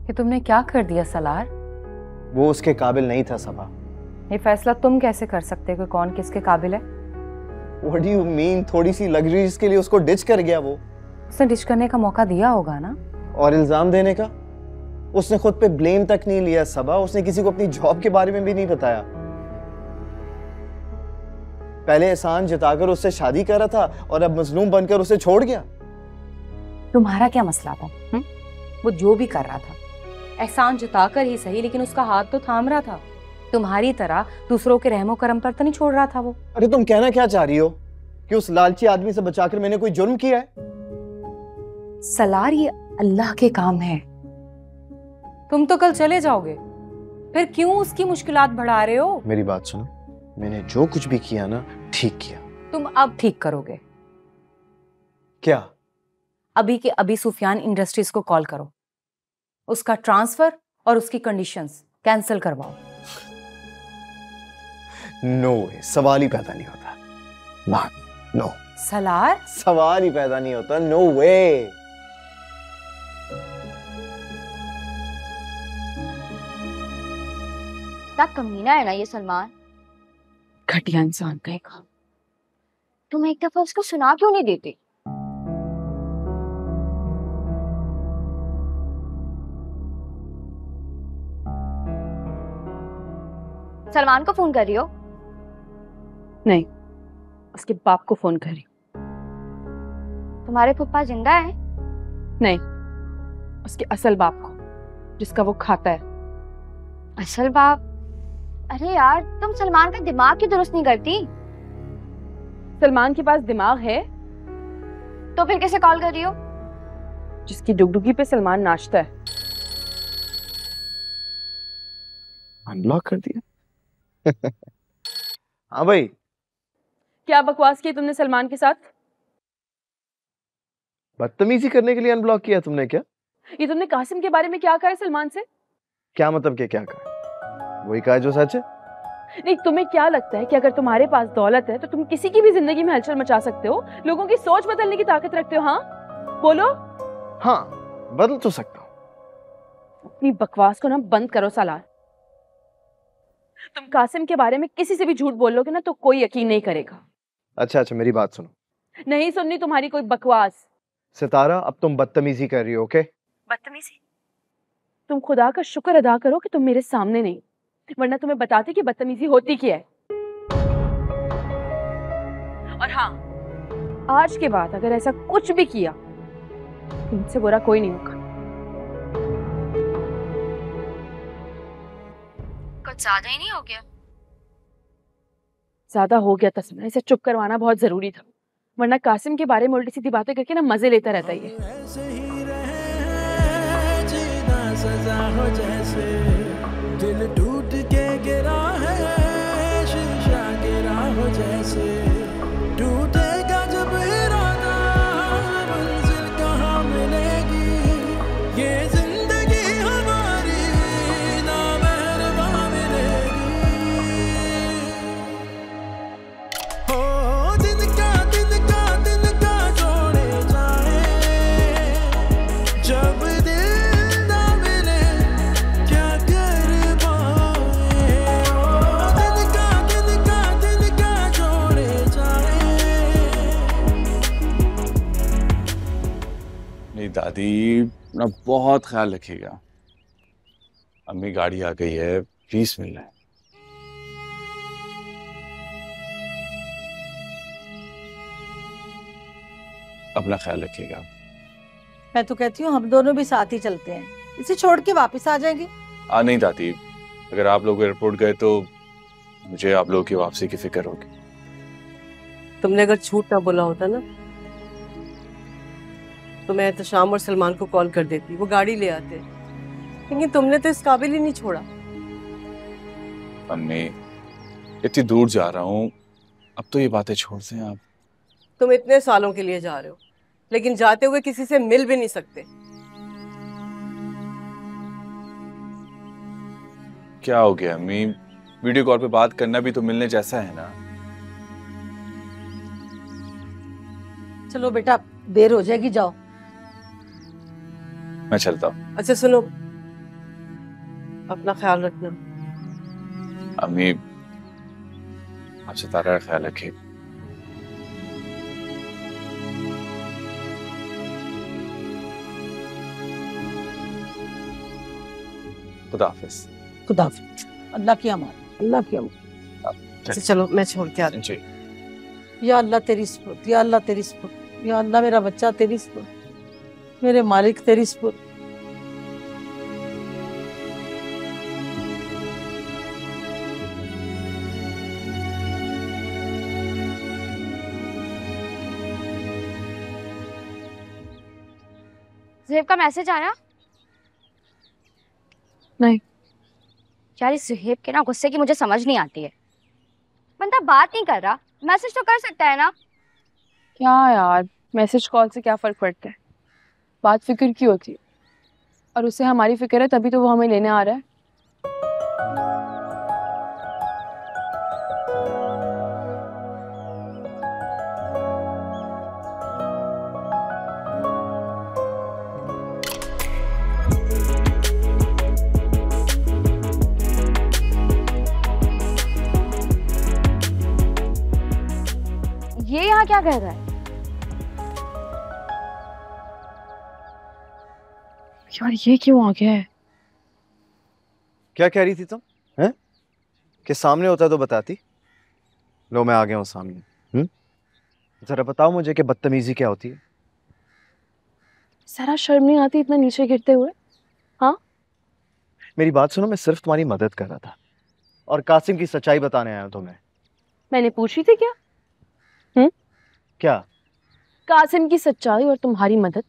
कि तुमने क्या कर दिया सलार? वो उसके काबिल नहीं था सबा। ये फैसला तुम कैसे कर सकते हो कि कौन किसके काबिल है? What do you mean? थोड़ी सी लग्जरीज के लिए उसको डिच कर गया वो। उसने डिच करने का मौका दिया होगा ना। और इल्जाम देने का? उसने खुद पे ब्लेम तक नहीं लिया सबा। उसने किसी को अपनी जॉब के बारे में भी नहीं बताया। पहले एहसान जताकर उससे शादी कर रहा था और अब मजलूम बनकर उसे छोड़ गया। तुम्हारा क्या मसला था? वो जो भी कर रहा था एहसान जताकर ही सही, लेकिन उसका हाथ तो थाम रहा था। तुम्हारी तरह दूसरों के रहमो करम पर तो नहीं छोड़ रहा था वो। अरे तुम कहना क्या चाह रही हो कि उस लालची आदमी से बचाकर मैंने कोई जुर्म किया है? सलार, ये अल्लाह के काम है। तुम तो कल चले जाओगे, फिर क्यों उसकी मुश्किलात बढ़ा रहे हो? मेरी बात सुनो, मैंने जो कुछ भी किया ना ठीक किया। तुम अब ठीक करोगे? क्या? अभी के अभी सुफियान इंडस्ट्रीज को कॉल करो, उसका ट्रांसफर और उसकी कंडीशंस कैंसिल करवाओ। नो वे, सवाल ही पैदा नहीं होता। नो सलार, सवाल ही पैदा नहीं होता। नो वे। इतना कमीना है ना ये सलमान। घटिया इंसान कहेगा। तुम एक दफा उसको सुना क्यों नहीं देते? सलमान को फोन कर रही हो? नहीं, उसके बाप को फोन करी। तुम्हारे फुप्पा जिंदा है? नहीं, उसके असल बाप को, जिसका वो खाता है। असल बाप? अरे यार, तुम सलमान का दिमाग क्यों दुरुस्त नहीं करती? सलमान के पास दिमाग है तो फिर किसे कॉल कर रही हो? जिसकी डुगडुगी पे सलमान नाचता है। अनब्लॉक कर दिया। हाँ भाई। क्या बकवास की तुमने सलमान के साथ? बदतमीजी करने के लिए अनब्लॉक किया तुमने क्या? ये तुमने कासिम के बारे में क्या कहा है सलमान से? क्या मतलब के क्या कहा? वही कहा जो सच है। नहीं, तुम्हें क्या लगता है कि अगर तुम्हारे पास दौलत है तो तुम किसी की भी जिंदगी में हलचल मचा सकते हो, लोगों की सोच बदलने की ताकत रखते हो? हाँ बोलो। हाँ, बदल तो सकता हूँ। अपनी बकवास को ना बंद करो सलार। तुम कासिम के बारे में किसी से भी झूठ बोलोगे ना तो कोई यकीन नहीं करेगा। अच्छा, मेरी बात सुनो। नहीं सुननी तुम्हारी कोई बकवास। सितारा, अब तुम बदतमीजी कर रही हो, ओके? बदतमीजी? तुम खुदा का शुक्र अदा करो कि तुम मेरे सामने नहीं, वरना तुम्हें बताती कि बदतमीजी होती क्या है। और हाँ, आज के बाद अगर ऐसा कुछ भी किया तो मुझसे बुरा कोई नहीं होगा। कुछ ज्यादा ही नहीं हो गया? ज्यादा हो गया तस्मीर, इसे चुप करवाना बहुत जरूरी था, वरना कासिम के बारे में उल्टी सीधी बातें करके ना मजे लेता रहता है दिल टूट के गिरा है, शीशा गिरा हो जैसे, टूटेगा जब इरादा, मंजिल कहाँ मिलेगी, ये जिंदगी हमारी ना मेहरबान मिलेगी। हो दिन का जोड़े जाए, जब दिल ना मिले क्या कर पाए, दिन का जोड़े जाए। नहीं दादी, अपना बहुत ख्याल रखिएगा। अम्मी गाड़ी आ गई है, प्लीज मिलना है। अपना ख्याल रखिएगा। मैं तो कहती हूँ हम दोनों भी साथ ही चलते हैं, इसे छोड़ के वापस आ जाएंगे। नहीं दादी, अगर आप लोग एयरपोर्ट गए तो मुझे आप लोगों की वापसी की फिक्र होगी। तुमने अगर झूठ ना बोला होता ना तो मैं एहतशाम और सलमान को कॉल कर देती, वो गाड़ी ले आते, लेकिन तुमने तो इस काबिल ही नहीं छोड़ा। अम्मी, इतनी दूर जा रहा हूँ, अब तो ये बातें छोड़ दें आप। तुम इतने सालों के लिए जा रहे हो, लेकिन जाते हुए किसी से मिल भी नहीं सकते। क्या हो गया अम्मी? वीडियो कॉल पे बात करना भी तो मिलने जैसा है ना। चलो बेटा, देर हो जाएगी, जाओ। मैं चलता हूँ। अच्छा सुनो, अपना ख्याल रखना। अम्मी आप सितारा का ख्याल रखिए। खुदा हाफिज। खुदा हाफिज। अल्लाह की अमान, अल्लाह की अमान। अच्छा चलो मैं छोड़ के आती हूँ। जी या अल्लाह तेरी सुपुर्द, या अल्लाह तेरी सुपुर्द, या अल्लाह मेरा बच्चा तेरी सुपुर्द, मेरे मालिक तेरी सुपुर्द। ज़ुहैब का मैसेज आया? नहीं। यार इस ज़ुहैब के ना गुस्से की मुझे समझ नहीं आती है। बंदा बात नहीं कर रहा, मैसेज तो कर सकता है ना। क्या यार, मैसेज कॉल से क्या फर्क पड़ता है? बात फिक्र की होती है, और उसे हमारी फिक्र है तभी तो वो हमें लेने आ रहा है। ये यहाँ क्या कह रहा है? यार ये क्यों आ गया है? क्या कह रही थी तुम? हैं? कि सामने होता तो बताती। लो मैं आ गया हूँ सामने। जरा बताओ मुझे कि बदतमीजी क्या होती है? सारा शर्म नहीं आती इतना नीचे गिरते हुए? हाँ मेरी बात सुनो, मैं सिर्फ तुम्हारी मदद कर रहा था और कासिम की सच्चाई बताने आया हूं तुम्हें। मैंने पूछी थी क्या? क्या? कासिम की सच्चाई और तुम्हारी मदद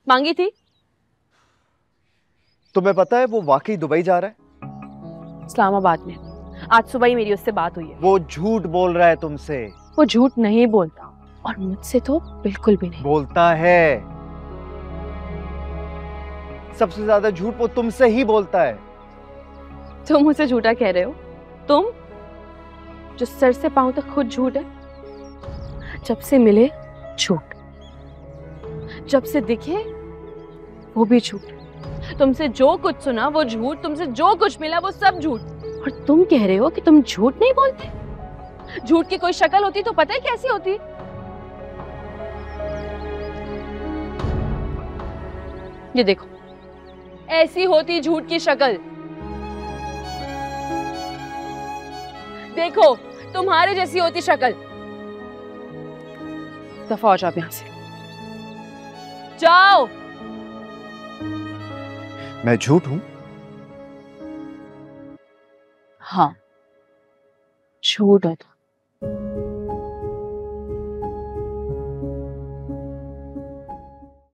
मांगी थी? तुम्हें पता है वो वाकई दुबई जा रहा है? इस्लामाबाद में। आज सुबह ही मेरी उससे बात हुई है। वो झूठ बोल रहा है तुमसे। वो झूठ नहीं बोलता, और मुझसे तो बिल्कुल भी नहीं बोलता है। सबसे ज्यादा झूठ वो तुमसे ही बोलता है। तुम मुझसे झूठा कह रहे हो? तुम जो सर से पांव तक खुद झूठ है। जब से मिले झूठ, जब से दिखे वो भी झूठ, तुमसे जो कुछ सुना वो झूठ, तुमसे जो कुछ मिला वो सब झूठ। और तुम कह रहे हो कि तुम झूठ नहीं बोलते? झूठ की कोई शक्ल होती तो पता है कैसी होती? ये देखो, ऐसी होती झूठ की शक्ल। देखो तुम्हारे जैसी होती शक्ल। दफा हो जाओ यहां से, जाओ। मैं झूठ हूं? हाँ झूठ है।